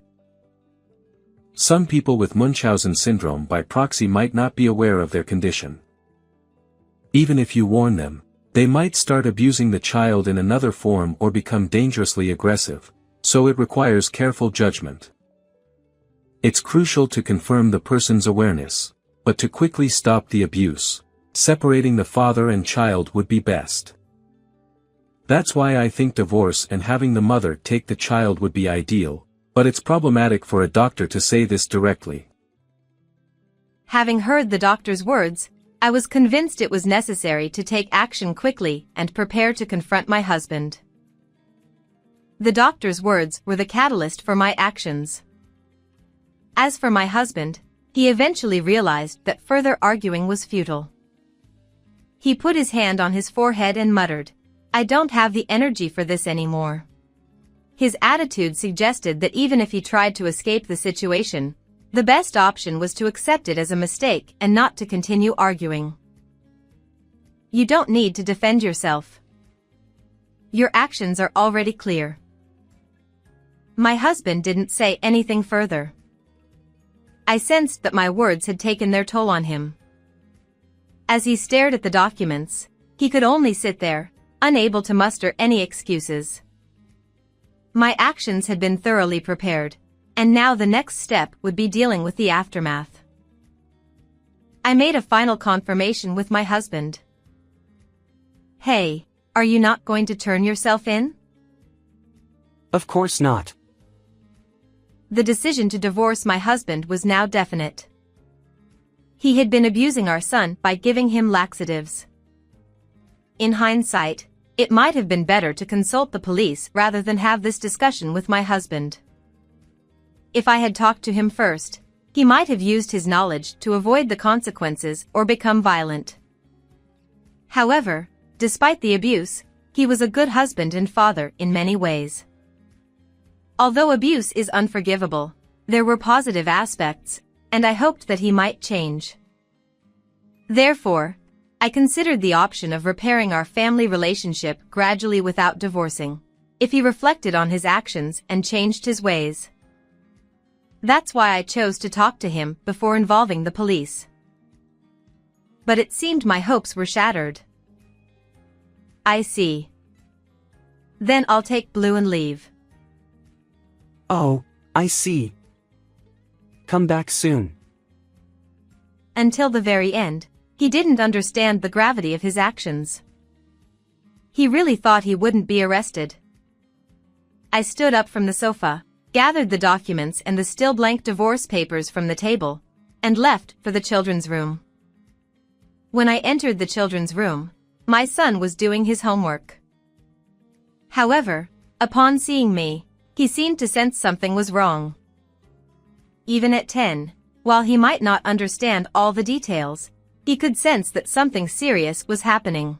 Some people with Munchausen syndrome by proxy might not be aware of their condition. Even if you warn them, they might start abusing the child in another form or become dangerously aggressive, so it requires careful judgment. It's crucial to confirm the person's awareness, but to quickly stop the abuse, separating the father and child would be best. That's why I think divorce and having the mother take the child would be ideal, but it's problematic for a doctor to say this directly. Having heard the doctor's words, I was convinced it was necessary to take action quickly and prepare to confront my husband. The doctor's words were the catalyst for my actions. As for my husband, he eventually realized that further arguing was futile. He put his hand on his forehead and muttered, "I don't have the energy for this anymore." His attitude suggested that even if he tried to escape the situation, the best option was to accept it as a mistake and not to continue arguing. You don't need to defend yourself. Your actions are already clear. My husband didn't say anything further. I sensed that my words had taken their toll on him. As he stared at the documents, he could only sit there, unable to muster any excuses. My actions had been thoroughly prepared, and now the next step would be dealing with the aftermath. I made a final confirmation with my husband. "Hey, are you not going to turn yourself in?" Of course not. The decision to divorce my husband was now definite. He had been abusing our son by giving him laxatives. In hindsight, it might have been better to consult the police rather than have this discussion with my husband. If I had talked to him first, he might have used his knowledge to avoid the consequences or become violent. However, despite the abuse, he was a good husband and father in many ways. Although abuse is unforgivable, there were positive aspects, and I hoped that he might change. Therefore, I considered the option of repairing our family relationship gradually without divorcing, if he reflected on his actions and changed his ways. That's why I chose to talk to him before involving the police. But it seemed my hopes were shattered. I see. Then I'll take Blue and leave. Oh, I see. Come back soon. Until the very end, he didn't understand the gravity of his actions. He really thought he wouldn't be arrested. I stood up from the sofa, gathered the documents and the still blank divorce papers from the table, and left for the children's room. When I entered the children's room, my son was doing his homework. However, upon seeing me, he seemed to sense something was wrong. Even at 10, while he might not understand all the details, he could sense that something serious was happening.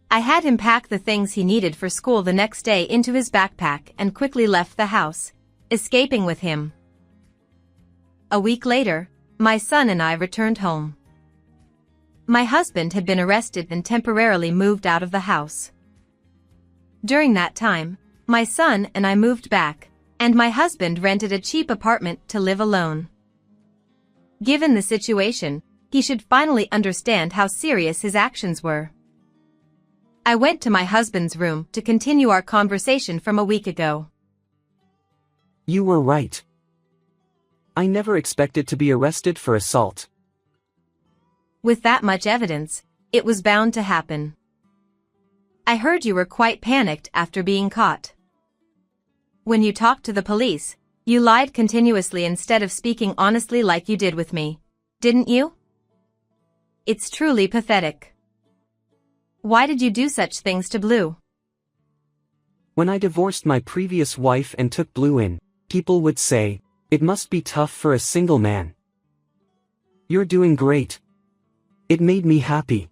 I had him pack the things he needed for school the next day into his backpack and quickly left the house, escaping with him. A week later, my son and I returned home. My husband had been arrested and temporarily moved out of the house. During that time, my son and I moved back, and my husband rented a cheap apartment to live alone. Given the situation, he should finally understand how serious his actions were. I went to my husband's room to continue our conversation from a week ago. You were right. I never expected to be arrested for assault. With that much evidence, it was bound to happen. I heard you were quite panicked after being caught. When you talked to the police, you lied continuously instead of speaking honestly like you did with me, didn't you? It's truly pathetic. Why did you do such things to Blue? When I divorced my previous wife and took Blue in, people would say, "It must be tough for a single man. You're doing great." It made me happy.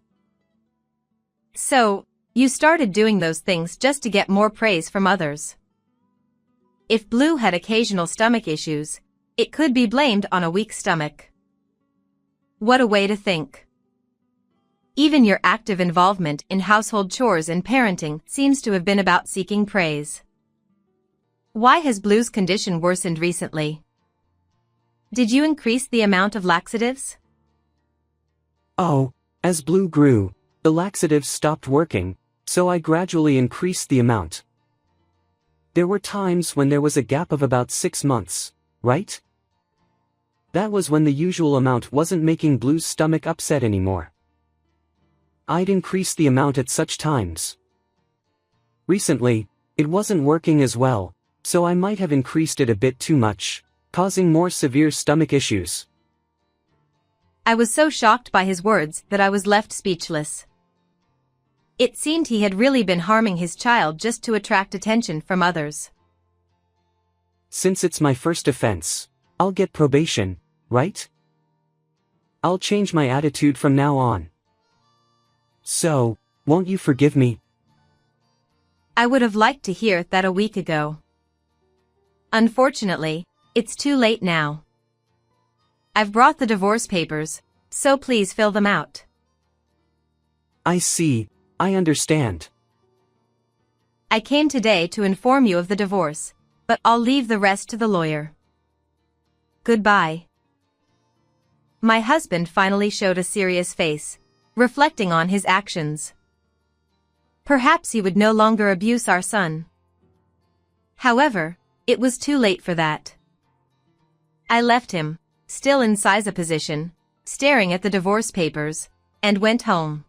So, you started doing those things just to get more praise from others. If Blue had occasional stomach issues, it could be blamed on a weak stomach. What a way to think. Even your active involvement in household chores and parenting seems to have been about seeking praise. Why has Blue's condition worsened recently? Did you increase the amount of laxatives? Oh, as Blue grew, the laxatives stopped working, so I gradually increased the amount. There were times when there was a gap of about 6 months, right? That was when the usual amount wasn't making Blue's stomach upset anymore. I'd increase the amount at such times. Recently, it wasn't working as well, so I might have increased it a bit too much, causing more severe stomach issues. I was so shocked by his words that I was left speechless. It seemed he had really been harming his child just to attract attention from others. Since it's my first offense, I'll get probation, right? I'll change my attitude from now on. So, won't you forgive me? I would have liked to hear that a week ago. Unfortunately, it's too late now. I've brought the divorce papers, so please fill them out. I see, I understand. I came today to inform you of the divorce, but I'll leave the rest to the lawyer. Goodbye. My husband finally showed a serious face, reflecting on his actions. Perhaps he would no longer abuse our son. However, it was too late for that. I left him, still in Siza position, staring at the divorce papers, and went home.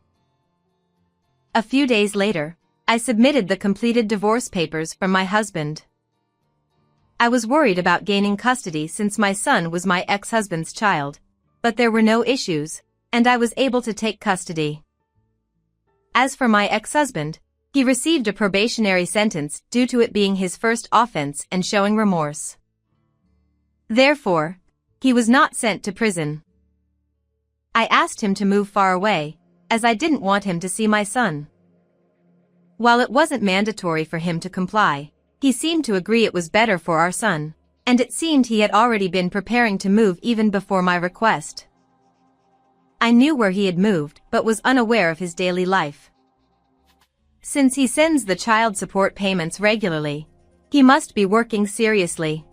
A few days later, I submitted the completed divorce papers from my husband. I was worried about gaining custody since my son was my ex-husband's child, but there were no issues, and I was able to take custody. As for my ex-husband, he received a probationary sentence due to it being his first offense and showing remorse. Therefore, he was not sent to prison. I asked him to move far away, as I didn't want him to see my son. While it wasn't mandatory for him to comply, he seemed to agree it was better for our son, and it seemed he had already been preparing to move even before my request. I knew where he had moved but was unaware of his daily life. Since he sends the child support payments regularly, he must be working seriously.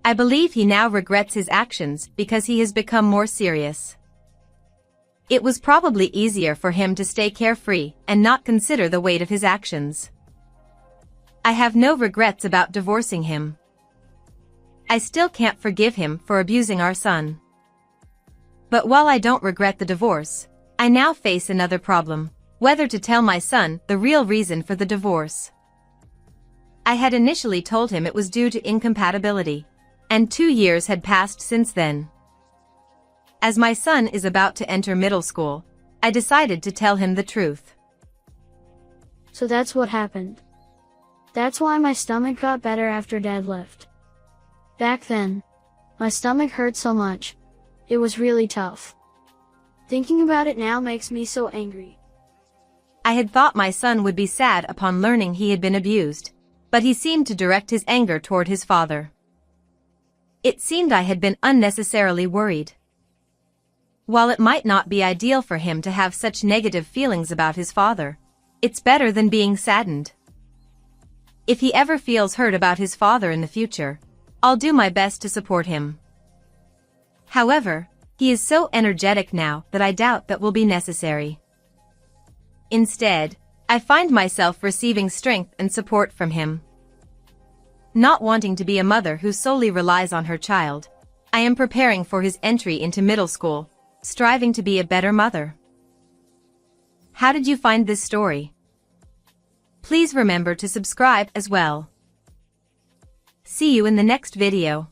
I believe he now regrets his actions because he has become more serious. It was probably easier for him to stay carefree and not consider the weight of his actions. I have no regrets about divorcing him. I still can't forgive him for abusing our son. But while I don't regret the divorce, I now face another problem. whether to tell my son the real reason for the divorce. I had initially told him it was due to incompatibility, and 2 years had passed since then. As my son is about to enter middle school, I decided to tell him the truth. So that's what happened. That's why my stomach got better after Dad left. Back then, my stomach hurt so much. It was really tough. Thinking about it now makes me so angry. I had thought my son would be sad upon learning he had been abused, but he seemed to direct his anger toward his father. It seemed I had been unnecessarily worried. While it might not be ideal for him to have such negative feelings about his father, it's better than being saddened. If he ever feels hurt about his father in the future, I'll do my best to support him. However, he is so energetic now that I doubt that will be necessary. Instead, I find myself receiving strength and support from him. Not wanting to be a mother who solely relies on her child, I am preparing for his entry into middle school, striving to be a better mother. How did you find this story? Please remember to subscribe as well. See you in the next video.